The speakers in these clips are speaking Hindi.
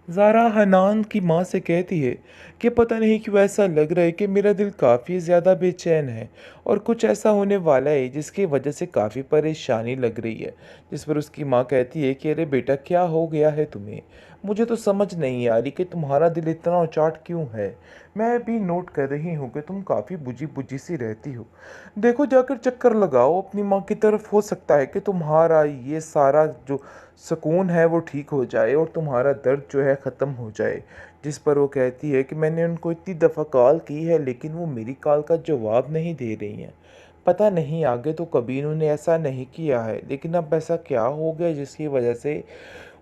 ज़ारा हनान की माँ से कहती है कि पता नहीं क्यों ऐसा लग रहा है कि मेरा दिल काफ़ी ज़्यादा बेचैन है और कुछ ऐसा होने वाला है जिसकी वजह से काफ़ी परेशानी लग रही है। जिस पर उसकी माँ कहती है कि अरे बेटा, क्या हो गया है तुम्हें? मुझे तो समझ नहीं आ रही कि तुम्हारा दिल इतना उचाट क्यों है। मैं भी नोट कर रही हूँ कि तुम काफ़ी बुझी बुझी सी रहती हो। देखो, जाकर चक्कर लगाओ अपनी माँ की तरफ, हो सकता है कि तुम्हारा ये सारा जो सुकून है वो ठीक हो जाए और तुम्हारा दर्द जो है ख़त्म हो जाए। जिस पर वो कहती है कि मैंने उनको इतनी दफ़ा कॉल की है लेकिन वो मेरी कॉल का जवाब नहीं दे रही हैं। पता नहीं आगे तो कभी इन्होंने ऐसा नहीं किया है, लेकिन अब ऐसा क्या हो गया जिसकी वजह से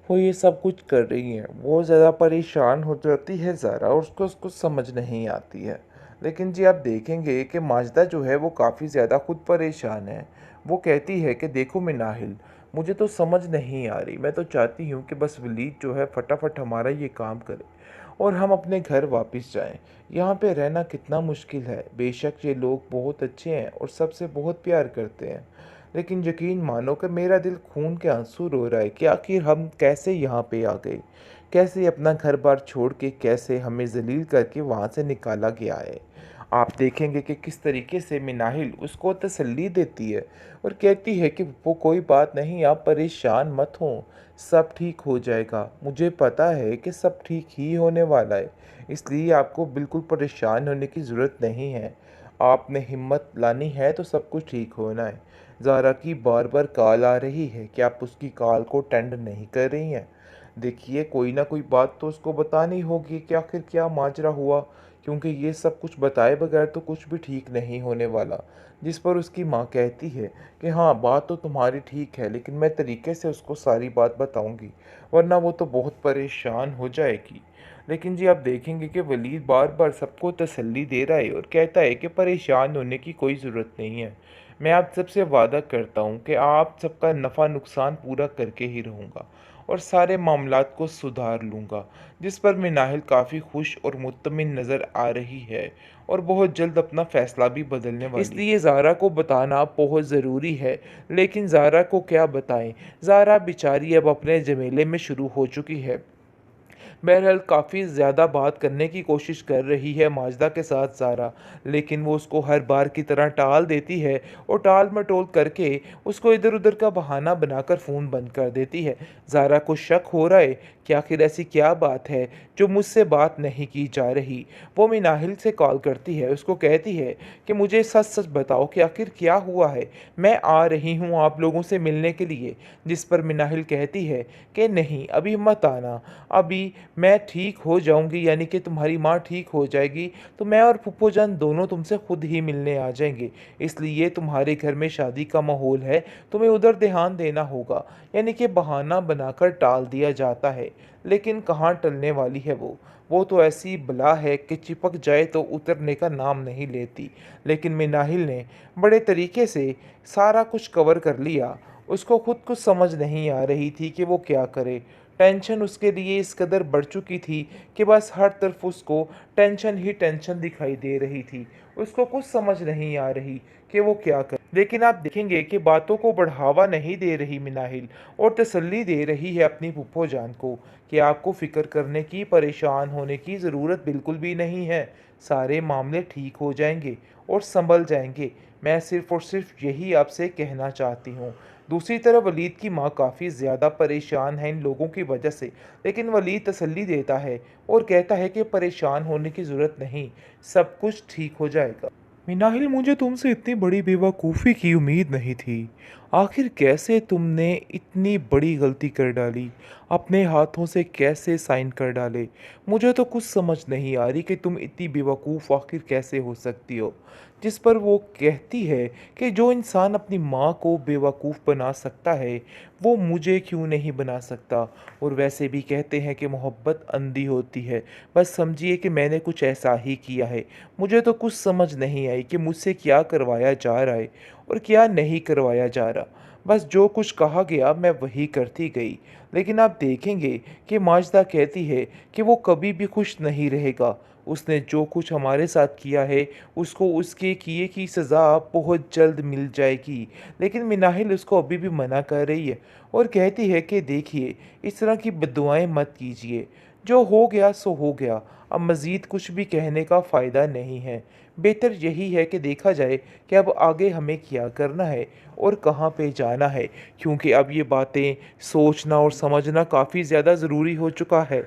वो ये सब कुछ कर रही हैं। वो ज़्यादा परेशान हो जाती है ज़ारा, और उसको उसको समझ नहीं आती है। लेकिन जी आप देखेंगे कि माजदा जो है वो काफ़ी ज़्यादा खुद परेशान है। वो कहती है कि देखो मिनाहिल, मुझे तो समझ नहीं आ रही। मैं तो चाहती हूँ कि बस वलीद जो है फटाफट हमारा ये काम करे और हम अपने घर वापस जाएं। यहाँ पे रहना कितना मुश्किल है। बेशक ये लोग बहुत अच्छे हैं और सबसे बहुत प्यार करते हैं, लेकिन यकीन मानो कि मेरा दिल खून के आंसू रो रहा है कि आखिर हम कैसे यहाँ पे आ गए। कैसे अपना घर बार छोड़ के, कैसे हमें जलील करके वहाँ से निकाला गया है। आप देखेंगे कि किस तरीके से मिनाहिल उसको तसल्ली देती है और कहती है कि वो कोई बात नहीं, आप परेशान मत हो, सब ठीक हो जाएगा। मुझे पता है कि सब ठीक ही होने वाला है, इसलिए आपको बिल्कुल परेशान होने की ज़रूरत नहीं है। आपने हिम्मत लानी है तो सब कुछ ठीक होना है। ज़ारा की बार बार कॉल आ रही है कि आप उसकी कॉल को अटेंड नहीं कर रही हैं। देखिए, कोई ना कोई बात तो उसको बतानी होगी कि आखिर क्या माजरा हुआ, क्योंकि ये सब कुछ बताए बगैर तो कुछ भी ठीक नहीं होने वाला। जिस पर उसकी माँ कहती है कि हाँ, बात तो तुम्हारी ठीक है, लेकिन मैं तरीके से उसको सारी बात बताऊंगी, वरना वो तो बहुत परेशान हो जाएगी। लेकिन जी आप देखेंगे कि वलीद बार बार सबको तसल्ली दे रहा है और कहता है कि परेशान होने की कोई ज़रूरत नहीं है। मैं आप सबसे वादा करता हूँ कि आप सबका नफ़ा नुकसान पूरा करके ही रहूँगा और सारे मामलात को सुधार लूँगा। जिस पर मिनाहिल काफ़ी खुश और मुत्तमिन नज़र आ रही है और बहुत जल्द अपना फ़ैसला भी बदलने वाली है। इसलिए ज़ारा को बताना बहुत ज़रूरी है, लेकिन ज़ारा को क्या बताएं। ज़ारा बेचारी अब अपने झमेले में शुरू हो चुकी है। बहरहाल काफ़ी ज़्यादा बात करने की कोशिश कर रही है माजदा के साथ ज़ारा, लेकिन वो उसको हर बार की तरह टाल देती है और टाल मटोल करके उसको इधर उधर का बहाना बनाकर फ़ोन बंद कर देती है। ज़ारा को शक हो रहा है कि आखिर ऐसी क्या बात है जो मुझसे बात नहीं की जा रही। वो मिनाहिल से कॉल करती है, उसको कहती है कि मुझे सच सच बताओ कि आखिर क्या हुआ है, मैं आ रही हूँ आप लोगों से मिलने के लिए। जिस पर मिनाहिल कहती है कि नहीं, अभी मत आना, अभी मैं ठीक हो जाऊंगी, यानी कि तुम्हारी माँ ठीक हो जाएगी तो मैं और फूफो जान दोनों तुमसे खुद ही मिलने आ जाएंगे। इसलिए तुम्हारे घर में शादी का माहौल है, तुम्हें उधर ध्यान देना होगा। यानी कि बहाना बनाकर टाल दिया जाता है, लेकिन कहाँ टलने वाली है वो तो ऐसी बला है कि चिपक जाए तो उतरने का नाम नहीं लेती। लेकिन मिनाहिल ने बड़े तरीके से सारा कुछ कवर कर लिया। उसको खुद कुछ समझ नहीं आ रही थी कि वो क्या करे। टेंशन उसके लिए इस कदर बढ़ चुकी थी कि बस हर तरफ उसको टेंशन ही टेंशन दिखाई दे रही थी। उसको कुछ समझ नहीं आ रही कि वो क्या करे। लेकिन आप देखेंगे कि बातों को बढ़ावा नहीं दे रही मिनाहिल और तसल्ली दे रही है अपनी फूफो जान को कि आपको फ़िक्र करने की, परेशान होने की ज़रूरत बिल्कुल भी नहीं है। सारे मामले ठीक हो जाएंगे और संभल जाएंगे। मैं सिर्फ़ और सिर्फ यही आपसे कहना चाहती हूँ। दूसरी तरफ वलीद की माँ काफ़ी ज़्यादा परेशान है इन लोगों की वजह से, लेकिन वलीद तसल्ली देता है और कहता है कि परेशान होने की ज़रूरत नहीं, सब कुछ ठीक हो जाएगा। मिनाहिल, मुझे तुमसे इतनी बड़ी बेवकूफ़ी की उम्मीद नहीं थी। आखिर कैसे तुमने इतनी बड़ी गलती कर डाली? अपने हाथों से कैसे साइन कर डाले? मुझे तो कुछ समझ नहीं आ रही कि तुम इतनी बेवकूफ़ आखिर कैसे हो सकती हो। जिस पर वो कहती है कि जो इंसान अपनी माँ को बेवकूफ़ बना सकता है, वो मुझे क्यों नहीं बना सकता। और वैसे भी कहते हैं कि मोहब्बत अंधी होती है। बस समझिए कि मैंने कुछ ऐसा ही किया है। मुझे तो कुछ समझ नहीं आई कि मुझसे क्या करवाया जा रहा है और क्या नहीं करवाया जा रहा। बस जो कुछ कहा गया मैं वही करती गई। लेकिन आप देखेंगे कि माजदा कहती है कि वो कभी भी खुश नहीं रहेगा। उसने जो कुछ हमारे साथ किया है उसको उसके किए की सज़ा बहुत जल्द मिल जाएगी। लेकिन मिनाहिल उसको अभी भी मना कर रही है और कहती है कि देखिए, इस तरह की बद्दुआएं मत कीजिए। जो हो गया सो हो गया, अब मज़ीद कुछ भी कहने का फ़ायदा नहीं है। बेहतर यही है कि देखा जाए कि अब आगे हमें क्या करना है और कहाँ पे जाना है, क्योंकि अब ये बातें सोचना और समझना काफ़ी ज़्यादा ज़रूरी हो चुका है।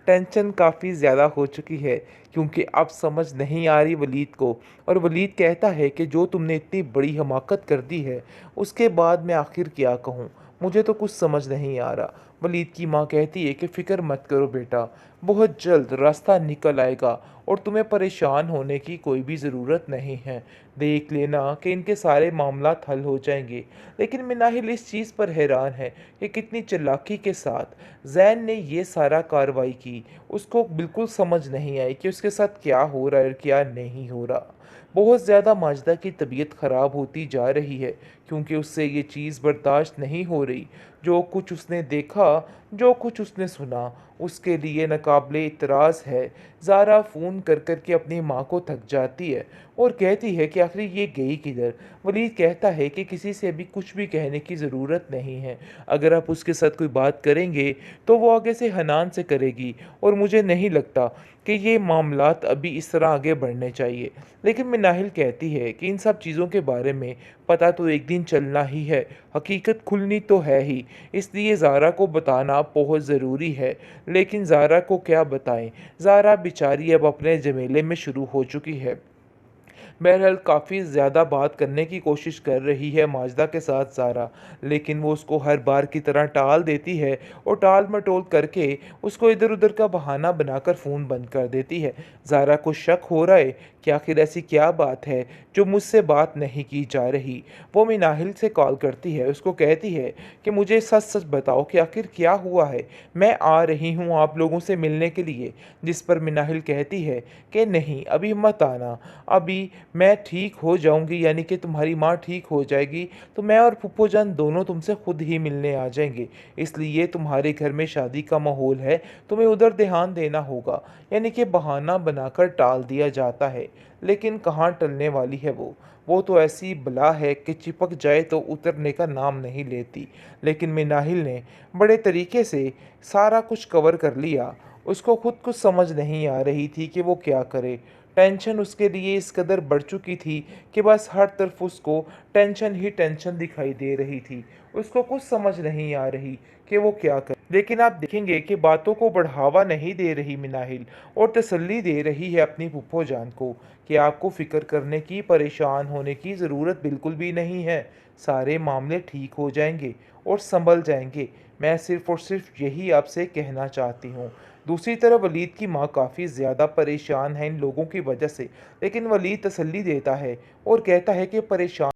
टेंशन काफ़ी ज़्यादा हो चुकी है, क्योंकि अब समझ नहीं आ रही वलीद को, और वलीद कहता है कि जो तुमने इतनी बड़ी हमाकत कर दी है, उसके बाद मैं आखिर क्या कहूँ? मुझे तो कुछ समझ नहीं आ रहा। वलीद की माँ कहती है कि फ़िक्र मत करो बेटा, बहुत जल्द रास्ता निकल आएगा और तुम्हें परेशान होने की कोई भी ज़रूरत नहीं है। देख लेना कि इनके सारे मामलात हल हो जाएंगे। लेकिन मिनाहिल इस चीज़ पर हैरान है कि कितनी चालाकी के साथ ज़ैन ने ये सारा कार्रवाई की। उसको बिल्कुल समझ नहीं आई कि उसके साथ क्या हो रहा है और क्या नहीं हो रहा। बहुत ज़्यादा माजिदा की तबीयत ख़राब होती जा रही है, क्योंकि उससे ये चीज़ बर्दाश्त नहीं हो रही। जो कुछ उसने देखा, जो कुछ उसने सुना, उसके लिए नाकाबिले इतराज़ है। ज़ारा फ़ोन कर कर के अपनी माँ को थक जाती है और कहती है कि आखिर ये गई किधर। वलीद कहता है कि किसी से भी कुछ भी कहने की ज़रूरत नहीं है। अगर आप उसके साथ कोई बात करेंगे तो वो आगे से हनान से करेगी, और मुझे नहीं लगता कि ये मामलात अभी इस तरह आगे बढ़ने चाहिए। लेकिन मिनाहिल कहती है कि इन सब चीज़ों के बारे में पता तो एक दिन चलना ही है, हकीकत खुलनी तो है ही, इसलिए ज़ारा को बताना बहुत ज़रूरी है। लेकिन ज़ारा को क्या बताएं? ज़ारा बेचारी अब अपने झमेले में शुरू हो चुकी है। बहरहाल काफ़ी ज़्यादा बात करने की कोशिश कर रही है माजिदा के साथ ज़ारा, लेकिन वो उसको हर बार की तरह टाल देती है और टाल-मटोल करके उसको इधर-उधर का बहाना बनाकर फ़ोन बंद कर देती है। ज़ारा को शक हो रहा है कि आखिर ऐसी क्या बात है जो मुझसे बात नहीं की जा रही। वो मिनाहिल से कॉल करती है, उसको कहती है कि मुझे सच-सच बताओ कि आखिर क्या हुआ है? मैं आ रही हूँ आप लोगों से मिलने के लिए। जिस पर मिनाहिल कहती है कि नहीं, अभी मत आना, अभी मैं ठीक हो जाऊँगी, यानी कि तुम्हारी माँ ठीक हो जाएगी, तो मैं और फूफो जान दोनों तुमसे खुद ही मिलने आ जाएँगे। इसलिए तुम्हारे घर में शादी का माहौल है, तुम्हें उधर ध्यान देना होगा। यानी कि बहाना बनाकर टाल दिया जाता है, लेकिन कहाँ टलने वाली है वो। वो तो ऐसी बला है कि चिपक जाए तो उतरने का नाम नहीं लेती। लेकिन मिनाहिल ने बड़े तरीके से सारा कुछ कवर कर लिया। उसको खुद कुछ समझ नहीं आ रही थी कि वो क्या करे। टेंशन उसके लिए इस कदर बढ़ चुकी थी कि बस हर तरफ उसको टेंशन ही टेंशन दिखाई दे रही थी। उसको कुछ समझ नहीं आ रही कि वो क्या करे। लेकिन आप देखेंगे कि बातों को बढ़ावा नहीं दे रही मिनाहिल, और तसल्ली दे रही है अपनी फूफो जान को कि आपको फ़िक्र करने की, परेशान होने की ज़रूरत बिल्कुल भी नहीं है। सारे मामले ठीक हो जाएंगे और संभल जाएंगे। मैं सिर्फ़ और सिर्फ़ यही आपसे कहना चाहती हूँ। दूसरी तरफ वलीद की माँ काफ़ी ज़्यादा परेशान है इन लोगों की वजह से, लेकिन वलीद तसल्ली देता है और कहता है कि परेशान